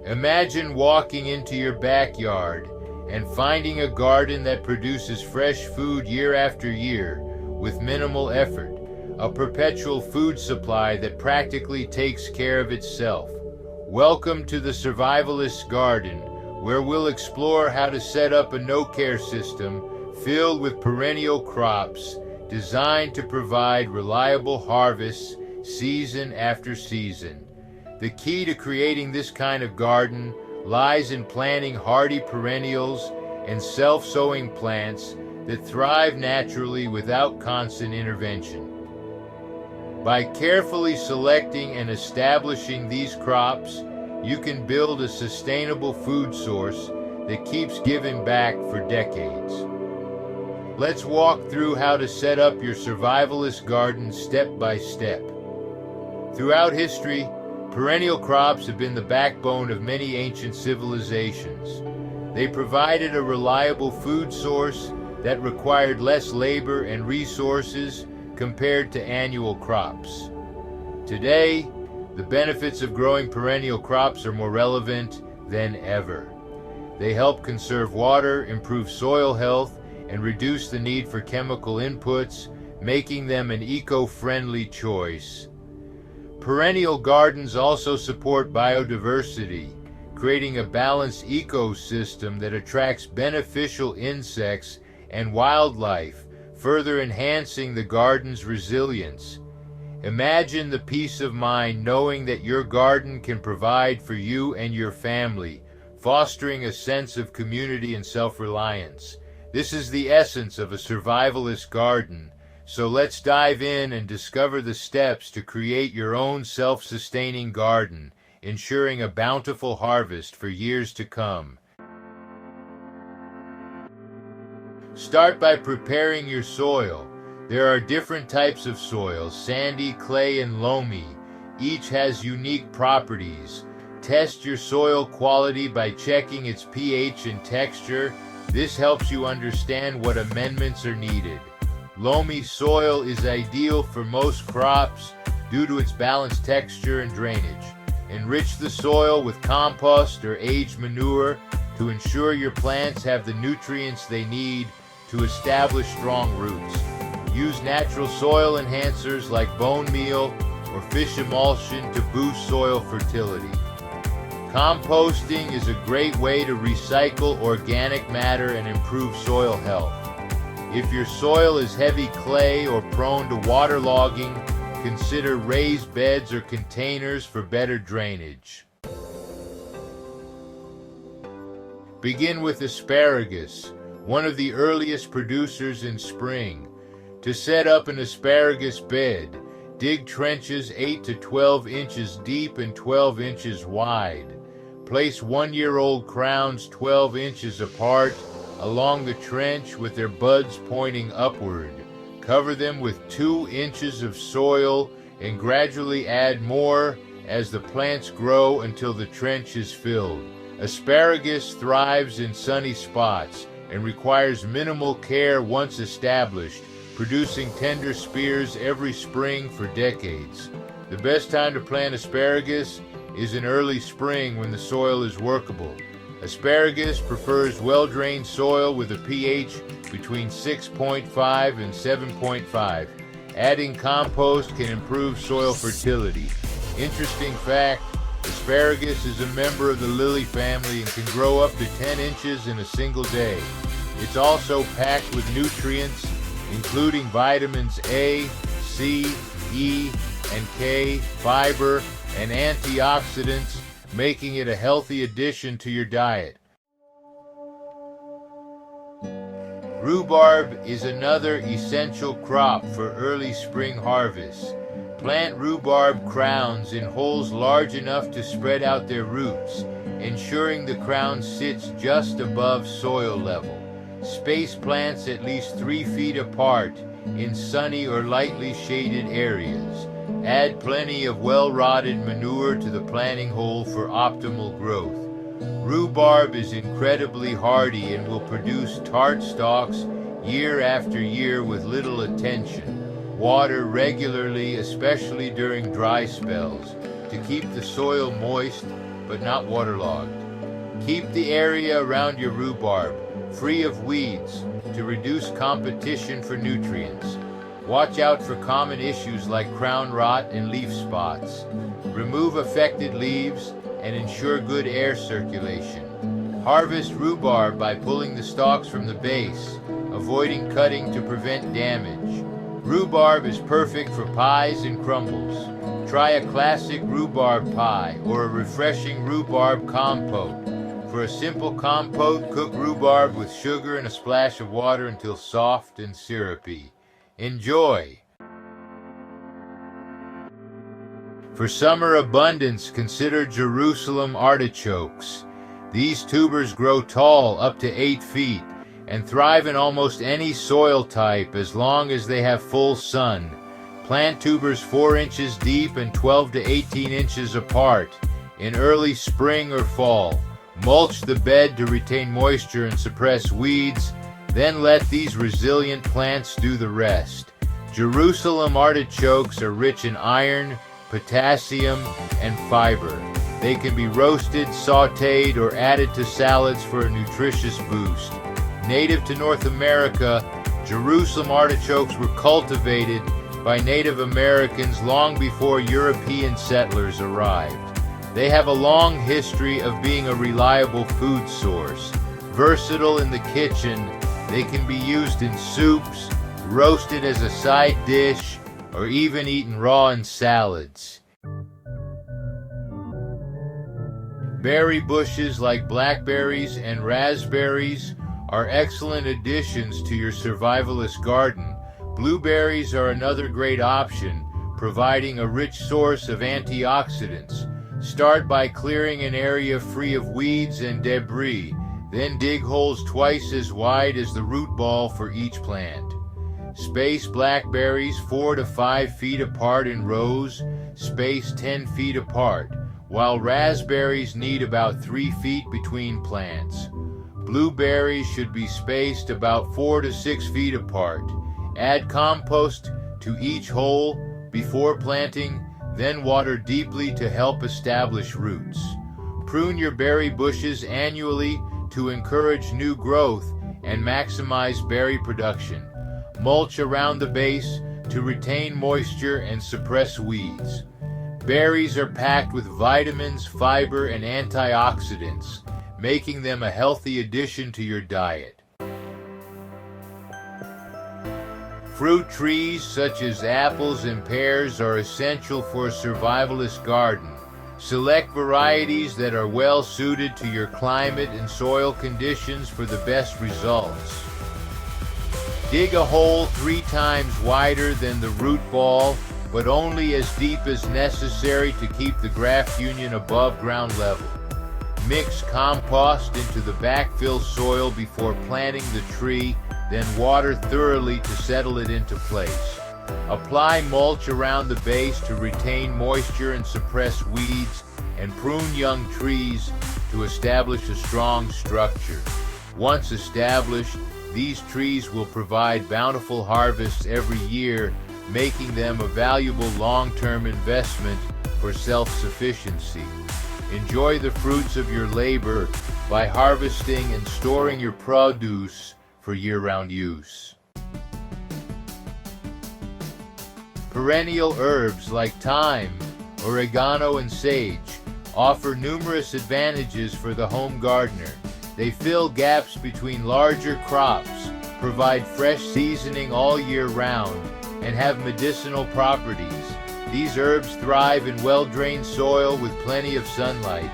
Imagine walking into your backyard and finding a garden that produces fresh food year after year with minimal effort, a perpetual food supply that practically takes care of itself. Welcome to the Survivalist Garden, where we'll explore how to set up a no-care system filled with perennial crops designed to provide reliable harvests season after season. The key to creating this kind of garden lies in planting hardy perennials and self-sowing plants that thrive naturally without constant intervention. By carefully selecting and establishing these crops, you can build a sustainable food source that keeps giving back for decades. Let's walk through how to set up your survivalist garden step by step. Throughout history, perennial crops have been the backbone of many ancient civilizations. They provided a reliable food source that required less labor and resources compared to annual crops. Today, the benefits of growing perennial crops are more relevant than ever. They help conserve water, improve soil health, and reduce the need for chemical inputs, making them an eco-friendly choice. Perennial gardens also support biodiversity, creating a balanced ecosystem that attracts beneficial insects and wildlife, further enhancing the garden's resilience. Imagine the peace of mind knowing that your garden can provide for you and your family, fostering a sense of community and self-reliance. This is the essence of a survivalist garden, so let's dive in and discover the steps to create your own self-sustaining garden, ensuring a bountiful harvest for years to come. Start by preparing your soil. There are different types of soil, sandy, clay, and loamy. Each has unique properties. Test your soil quality by checking its pH and texture. This helps you understand what amendments are needed. Loamy soil is ideal for most crops due to its balanced texture and drainage. Enrich the soil with compost or aged manure to ensure your plants have the nutrients they need to establish strong roots. Use natural soil enhancers like bone meal or fish emulsion to boost soil fertility. Composting is a great way to recycle organic matter and improve soil health. If your soil is heavy clay or prone to waterlogging, consider raised beds or containers for better drainage. Begin with asparagus, one of the earliest producers in spring. To set up an asparagus bed, dig trenches 8 to 12 inches deep and 12 inches wide. Place 1-year-old crowns 12 inches apart along the trench with their buds pointing upward. Cover them with 2 inches of soil and gradually add more as the plants grow until the trench is filled. Asparagus thrives in sunny spots and requires minimal care once established, producing tender spears every spring for decades. The best time to plant asparagus is in early spring when the soil is workable. Asparagus prefers well-drained soil with a pH between 6.5 and 7.5. Adding compost can improve soil fertility. Interesting fact, asparagus is a member of the lily family and can grow up to 10 inches in a single day. It's also packed with nutrients, including vitamins A, C, E, and K, fiber, and antioxidants, making it a healthy addition to your diet. Rhubarb is another essential crop for early spring harvest. Plant rhubarb crowns in holes large enough to spread out their roots, ensuring the crown sits just above soil level. Space plants at least 3 feet apart in sunny or lightly shaded areas. Add plenty of well-rotted manure to the planting hole for optimal growth. Rhubarb is incredibly hardy and will produce tart stalks year after year with little attention. Water regularly, especially during dry spells, to keep the soil moist but not waterlogged. Keep the area around your rhubarb free of weeds to reduce competition for nutrients. Watch out for common issues like crown rot and leaf spots. Remove affected leaves and ensure good air circulation. Harvest rhubarb by pulling the stalks from the base, avoiding cutting to prevent damage. Rhubarb is perfect for pies and crumbles. Try a classic rhubarb pie or a refreshing rhubarb compote. For a simple compote, cook rhubarb with sugar and a splash of water until soft and syrupy. Enjoy! For summer abundance, consider Jerusalem artichokes. These tubers grow tall, up to 8 feet, and thrive in almost any soil type as long as they have full sun. Plant tubers 4 inches deep and 12 to 18 inches apart in early spring or fall. Mulch the bed to retain moisture and suppress weeds, then let these resilient plants do the rest. Jerusalem artichokes are rich in iron, potassium, and fiber. They can be roasted, sautéed, or added to salads for a nutritious boost. Native to North America, Jerusalem artichokes were cultivated by Native Americans long before European settlers arrived. They have a long history of being a reliable food source. Versatile in the kitchen, they can be used in soups, roasted as a side dish, or even eaten raw in salads. Berry bushes like blackberries and raspberries are excellent additions to your survivalist garden. Blueberries are another great option, providing a rich source of antioxidants. Start by clearing an area free of weeds and debris, then dig holes twice as wide as the root ball for each plant. Space blackberries 4 to 5 feet apart in rows, spaced 10 feet apart, while raspberries need about 3 feet between plants. Blueberries should be spaced about 4 to 6 feet apart. Add compost to each hole before planting, then water deeply to help establish roots. Prune your berry bushes annually to encourage new growth and maximize berry production. Mulch around the base to retain moisture and suppress weeds. Berries are packed with vitamins, fiber, and antioxidants, making them a healthy addition to your diet. Fruit trees such as apples and pears are essential for a survivalist garden. Select varieties that are well suited to your climate and soil conditions for the best results. Dig a hole 3 times wider than the root ball, but only as deep as necessary to keep the graft union above ground level. Mix compost into the backfill soil before planting the tree, then water thoroughly to settle it into place. Apply mulch around the base to retain moisture and suppress weeds, and prune young trees to establish a strong structure. Once established, these trees will provide bountiful harvests every year, making them a valuable long-term investment for self-sufficiency. Enjoy the fruits of your labor by harvesting and storing your produce for year-round use. Perennial herbs like thyme, oregano, and sage offer numerous advantages for the home gardener. They fill gaps between larger crops, provide fresh seasoning all year round, and have medicinal properties. These herbs thrive in well-drained soil with plenty of sunlight.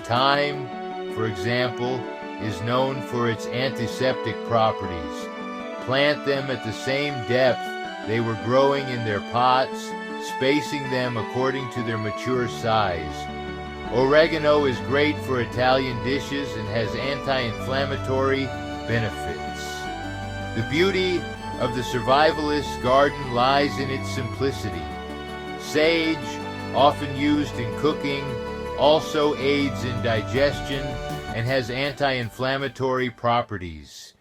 Thyme, for example, is known for its antiseptic properties. Plant them at the same depth they were growing in their pots, spacing them according to their mature size. Oregano is great for Italian dishes and has anti-inflammatory benefits. The beauty of the survivalist garden lies in its simplicity. Sage, often used in cooking, also aids in digestion and has anti-inflammatory properties.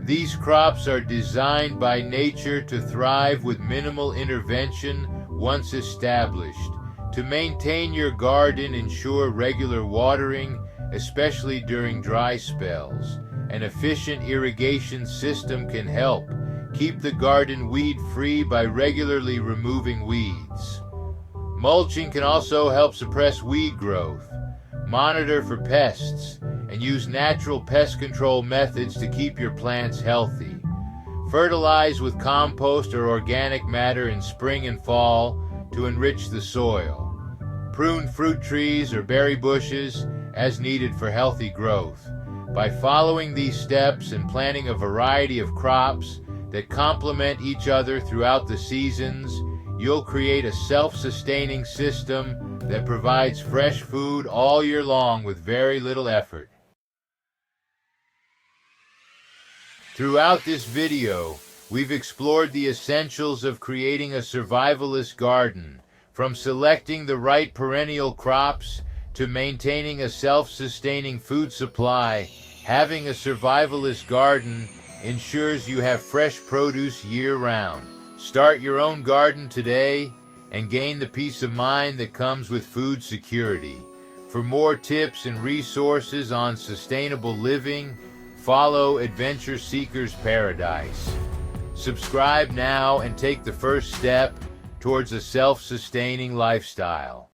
These crops are designed by nature to thrive with minimal intervention once established. To maintain your garden, ensure regular watering, especially during dry spells. An efficient irrigation system can help. Keep the garden weed-free by regularly removing weeds. Mulching can also help suppress weed growth. Monitor for pests and use natural pest control methods to keep your plants healthy. Fertilize with compost or organic matter in spring and fall to enrich the soil. Prune fruit trees or berry bushes as needed for healthy growth. By following these steps and planting a variety of crops that complement each other throughout the seasons, you'll create a self-sustaining system that provides fresh food all year long with very little effort. Throughout this video, we've explored the essentials of creating a survivalist garden, from selecting the right perennial crops to maintaining a self-sustaining food supply. Having a survivalist garden ensures you have fresh produce year-round. Start your own garden today and gain the peace of mind that comes with food security. For more tips and resources on sustainable living, follow Adventure Seeker's Paradise. Subscribe now and take the first step towards a self-sustaining lifestyle.